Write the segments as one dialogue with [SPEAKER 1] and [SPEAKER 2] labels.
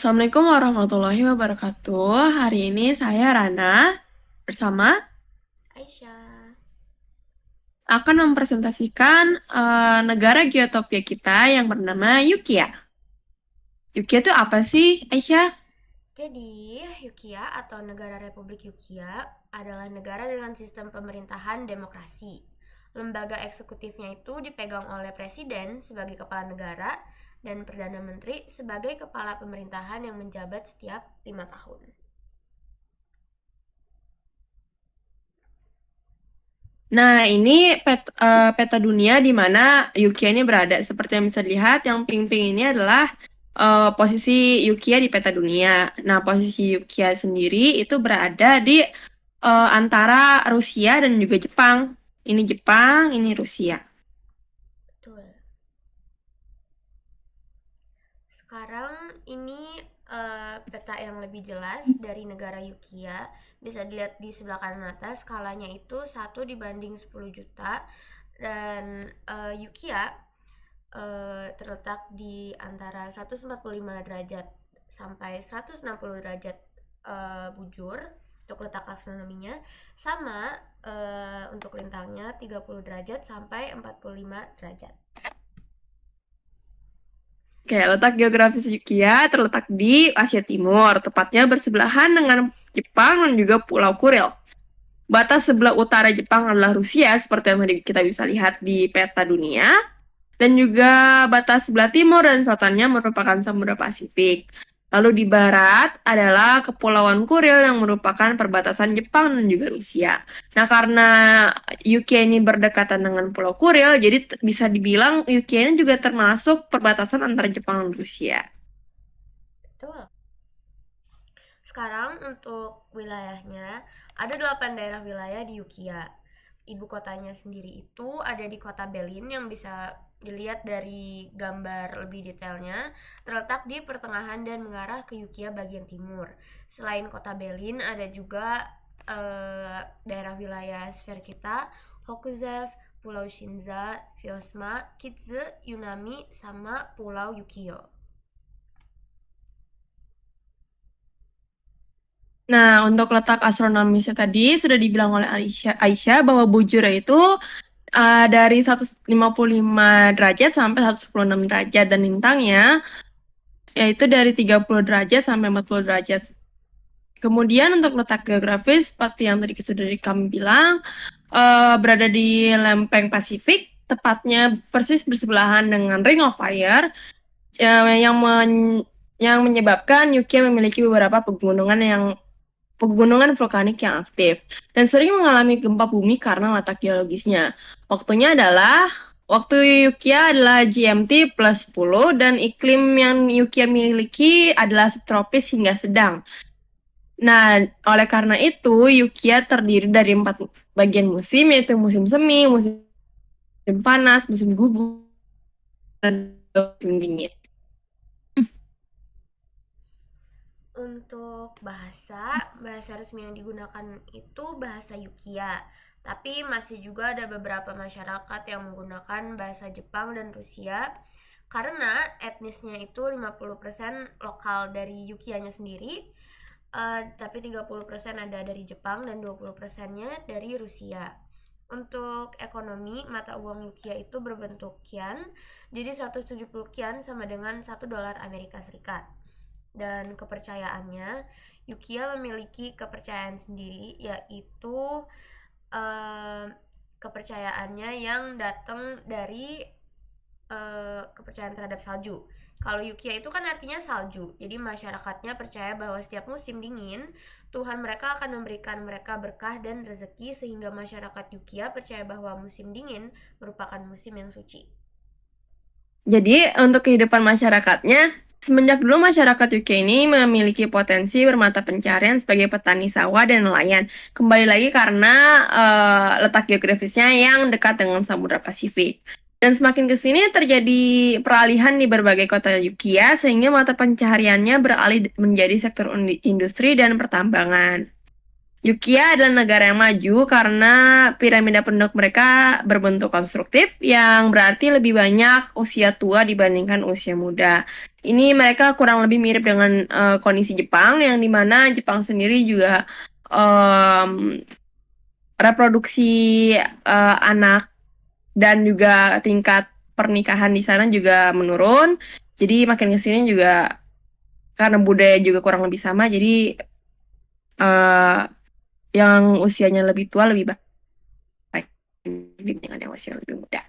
[SPEAKER 1] Assalamualaikum warahmatullahi wabarakatuh. Hari ini saya Rana bersama
[SPEAKER 2] Aisyah.
[SPEAKER 1] akan mempresentasikan negara geotopia kita yang bernama Yukia. Yukia itu apa sih, Aisyah?
[SPEAKER 2] Jadi, Yukia atau Negara Republik Yukia adalah negara dengan sistem pemerintahan demokrasi. Lembaga eksekutifnya itu dipegang oleh presiden sebagai kepala negara dan perdana menteri sebagai kepala pemerintahan yang menjabat setiap 5 tahun.
[SPEAKER 1] Nah, ini peta dunia di mana Yukia ini berada. Seperti yang bisa dilihat, yang pink-pink ini adalah posisi Yukia di peta dunia. Nah, posisi Yukia sendiri itu berada di antara Rusia dan juga Jepang. Ini Jepang, ini Rusia.
[SPEAKER 2] Betul. Sekarang ini peta yang lebih jelas dari negara Yukia. Bisa dilihat di sebelah kanan atas, skalanya itu 1/10 juta. Dan Yukia terletak di antara 145 derajat sampai 160 derajat bujur untuk letak astronominya, sama untuk lintangnya 30 derajat sampai 45 derajat.
[SPEAKER 1] Oke, letak geografis Yukia terletak di Asia Timur, tepatnya bersebelahan dengan Jepang dan juga Pulau Kuril. Batas sebelah utara Jepang adalah Rusia, seperti yang tadi kita bisa lihat di peta dunia. Dan juga batas sebelah timur dan selatannya merupakan Samudra Pasifik. Lalu di barat adalah Kepulauan Kuril yang merupakan perbatasan Jepang dan juga Rusia. Nah, karena UK ini berdekatan dengan Pulau Kuril, jadi bisa dibilang UK ini juga termasuk perbatasan antara Jepang dan Rusia.
[SPEAKER 2] Betul. Sekarang untuk wilayahnya, ada 8 daerah wilayah di Yukia. Ibu kotanya sendiri itu ada di kota Berlin yang bisa dilihat dari gambar lebih detailnya, terletak di pertengahan dan mengarah ke Yukia bagian timur. Selain kota Berlin, ada juga daerah wilayah sfer kita, Hokuzev, Pulau Shinza, Vyosma, Kitze, Yunami, sama Pulau Yukio.
[SPEAKER 1] Nah, untuk letak astronomisnya tadi sudah dibilang oleh Aisyah bahwa bujurnya itu dari 155 derajat sampai 116 derajat dan lintangnya yaitu dari 30 derajat sampai 40 derajat. Kemudian untuk letak geografis seperti yang tadi sudah kami bilang berada di lempeng Pasifik, tepatnya persis bersebelahan dengan Ring of Fire yang menyebabkan Yukia memiliki beberapa pegunungan vulkanik yang aktif dan sering mengalami gempa bumi karena letak geologisnya. Waktunya adalah waktu Yukia adalah GMT plus 10 dan iklim yang Yukia miliki adalah subtropis hingga sedang. Nah, oleh karena itu Yukia terdiri dari 4 bagian musim, yaitu musim semi, musim panas, musim gugur, dan musim dingin.
[SPEAKER 2] Untuk bahasa resmi yang digunakan itu bahasa Yukia. Tapi masih juga ada beberapa masyarakat yang menggunakan bahasa Jepang dan Rusia karena etnisnya itu 50% lokal dari Yukianya sendiri, tapi 30% ada dari Jepang dan 20%-nya dari Rusia. Untuk ekonomi, mata uang Yukia itu berbentuk kian, jadi 170 kian sama dengan $1 Amerika Serikat. Dan kepercayaannya, Yukia memiliki kepercayaan sendiri, yaitu kepercayaannya yang datang dari kepercayaan terhadap salju. Kalau Yukia itu kan artinya salju, jadi masyarakatnya percaya bahwa setiap musim dingin Tuhan mereka akan memberikan mereka berkah dan rezeki, sehingga masyarakat Yukia percaya bahwa musim dingin merupakan musim yang suci.
[SPEAKER 1] Jadi, untuk kehidupan masyarakatnya, semenjak dulu masyarakat UK ini memiliki potensi bermata pencarian sebagai petani sawah dan nelayan. Kembali lagi karena letak geografisnya yang dekat dengan Samudra Pasifik. Dan semakin ke sini terjadi peralihan di berbagai kota Yukia sehingga mata pencahariannya beralih menjadi sektor industri dan pertambangan. Yukia adalah negara yang maju karena piramida penduduk mereka berbentuk konstruktif yang berarti lebih banyak usia tua dibandingkan usia muda. Ini mereka kurang lebih mirip dengan kondisi Jepang yang dimana Jepang sendiri juga em, reproduksi anak dan juga tingkat pernikahan di sana juga menurun. Jadi makin ke sini juga karena budaya juga kurang lebih sama, jadi eh, yang usianya lebih tua lebih baik dibandingkan yang usia lebih muda.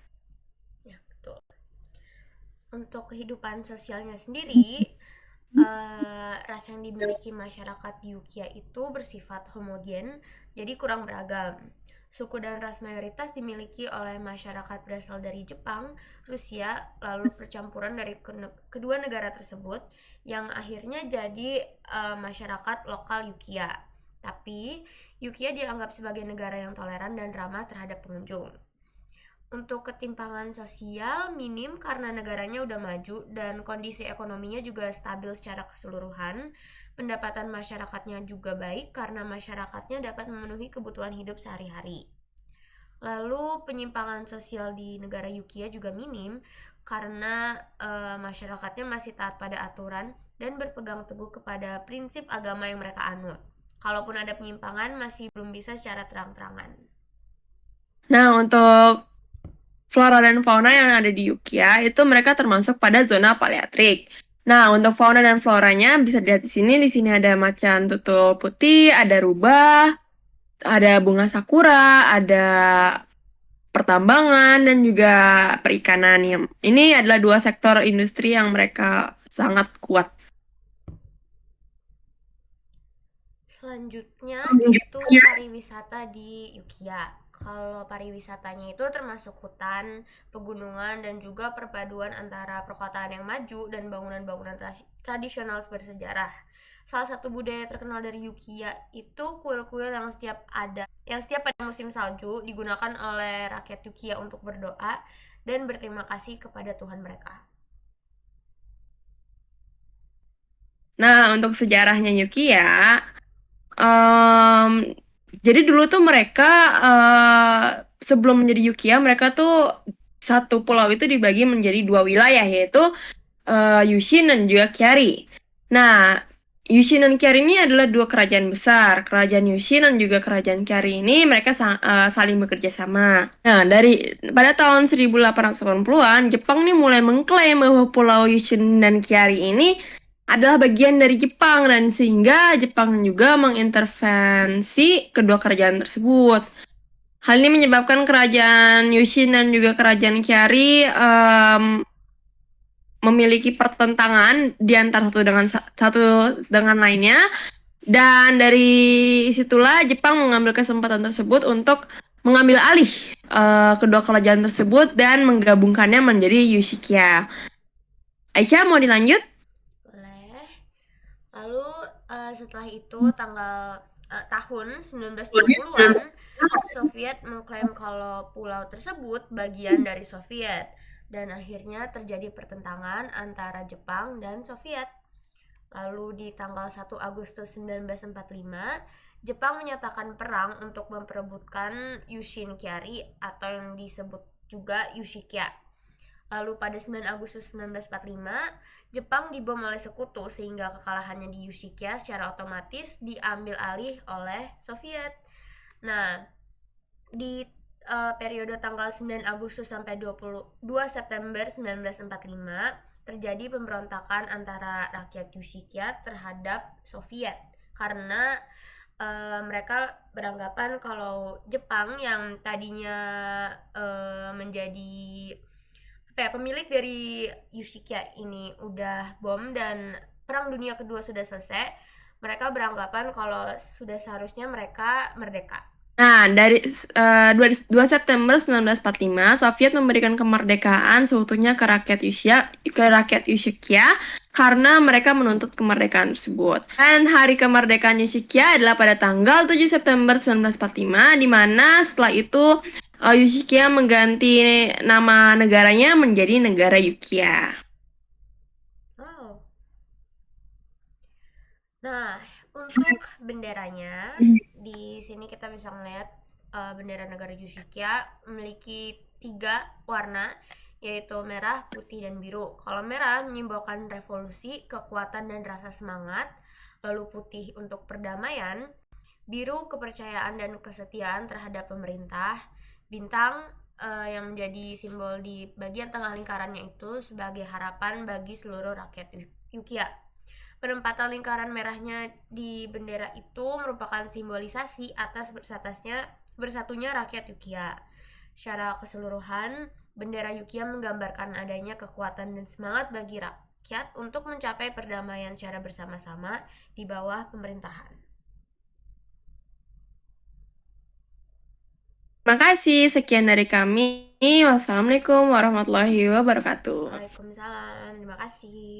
[SPEAKER 2] Ya, betul. Untuk kehidupan sosialnya sendiri, ras yang dimiliki masyarakat di Yukia itu bersifat homogen, jadi kurang beragam. Suku dan ras mayoritas dimiliki oleh masyarakat berasal dari Jepang, Rusia, lalu percampuran dari kedua negara tersebut yang akhirnya jadi masyarakat lokal Yukia. Tapi Yukia dianggap sebagai negara yang toleran dan ramah terhadap pengunjung. Untuk ketimpangan sosial minim karena negaranya udah maju dan kondisi ekonominya juga stabil secara keseluruhan. Pendapatan masyarakatnya juga baik karena masyarakatnya dapat memenuhi kebutuhan hidup sehari-hari. Lalu penyimpangan sosial di negara Yukia juga minim karena masyarakatnya masih taat pada aturan dan berpegang teguh kepada prinsip agama yang mereka anut. Kalaupun ada penyimpangan masih belum bisa secara terang-terangan.
[SPEAKER 1] Nah, untuk flora dan fauna yang ada di Yukia itu mereka termasuk pada zona palearktik. Nah, untuk fauna dan floranya bisa dilihat di sini. Di sini ada macan tutul putih, ada rubah, ada bunga sakura, ada pertambangan dan juga perikanan. Ini adalah dua sektor industri yang mereka sangat kuat.
[SPEAKER 2] Selanjutnya itu pariwisata di Yukia. Kalau pariwisatanya itu termasuk hutan, pegunungan, dan juga perpaduan antara perkotaan yang maju dan bangunan-bangunan tradisional bersejarah. Salah satu budaya terkenal dari Yukia itu kuil-kuil yang setiap pada musim salju digunakan oleh rakyat Yukia untuk berdoa dan berterima kasih kepada Tuhan mereka.
[SPEAKER 1] Nah, untuk sejarahnya Yukia, jadi dulu tuh mereka sebelum menjadi Yukia, mereka tuh satu pulau itu dibagi menjadi dua wilayah, yaitu Yushin dan juga Kyari. Nah, Yushin dan Kyari ini adalah dua kerajaan besar. Kerajaan Yushin dan juga kerajaan Kyari ini mereka saling bekerja sama. Nah, pada tahun 1880-an, Jepang nih mulai mengklaim bahwa pulau Yushin dan Kyari ini adalah bagian dari Jepang dan sehingga Jepang juga mengintervensi kedua kerajaan tersebut. Hal ini menyebabkan kerajaan Yushin dan juga kerajaan Kyari memiliki pertentangan di antara satu dengan lainnya, dan dari situlah Jepang mengambil kesempatan tersebut untuk mengambil alih kedua kerajaan tersebut dan menggabungkannya menjadi Yushikia. Aisyah, mau dilanjut?
[SPEAKER 2] Boleh. Lalu setelah itu tahun 1920-an Soviet mengklaim kalau pulau tersebut bagian dari Soviet dan akhirnya terjadi pertentangan antara Jepang dan Soviet. Lalu di tanggal 1 Agustus 1945, Jepang menyatakan perang untuk memperebutkan Yushin Kyari atau yang disebut juga Yushikia. Lalu pada 9 Agustus 1945, Jepang dibom oleh sekutu sehingga kekalahannya di Yushikia secara otomatis diambil alih oleh Soviet. Nah, di periode tanggal 9 Agustus sampai 22 September 1945 terjadi pemberontakan antara rakyat Yushikia terhadap Soviet karena mereka beranggapan kalau Jepang yang tadinya menjadi pemilik dari Yushikia ini udah bom dan Perang Dunia Kedua sudah selesai, mereka beranggapan kalau sudah seharusnya mereka merdeka.
[SPEAKER 1] Nah, dari 2 September 1945, Soviet memberikan kemerdekaan seutuhnya ke rakyat Yushikia karena mereka menuntut kemerdekaan tersebut. Dan hari kemerdekaan Yushikia adalah pada tanggal 7 September 1945, di mana setelah itu Yushikia mengganti nama negaranya menjadi negara Yukia.
[SPEAKER 2] Nah, untuk benderanya Di sini kita bisa melihat bendera negara Yugoslavia memiliki 3 warna, yaitu merah, putih, dan biru. Kalau merah menyimbolkan revolusi, kekuatan, dan rasa semangat. Lalu putih untuk perdamaian, biru kepercayaan dan kesetiaan terhadap pemerintah, bintang yang menjadi simbol di bagian tengah lingkarannya itu sebagai harapan bagi seluruh rakyat Yukia. Penempatan lingkaran merahnya di bendera itu merupakan simbolisasi atas bersatunya rakyat Yukia. Secara keseluruhan, bendera Yukia menggambarkan adanya kekuatan dan semangat bagi rakyat untuk mencapai perdamaian secara bersama-sama di bawah pemerintahan.
[SPEAKER 1] Terima kasih, sekian dari kami. Wassalamualaikum warahmatullahi wabarakatuh.
[SPEAKER 2] Waalaikumsalam, terima kasih.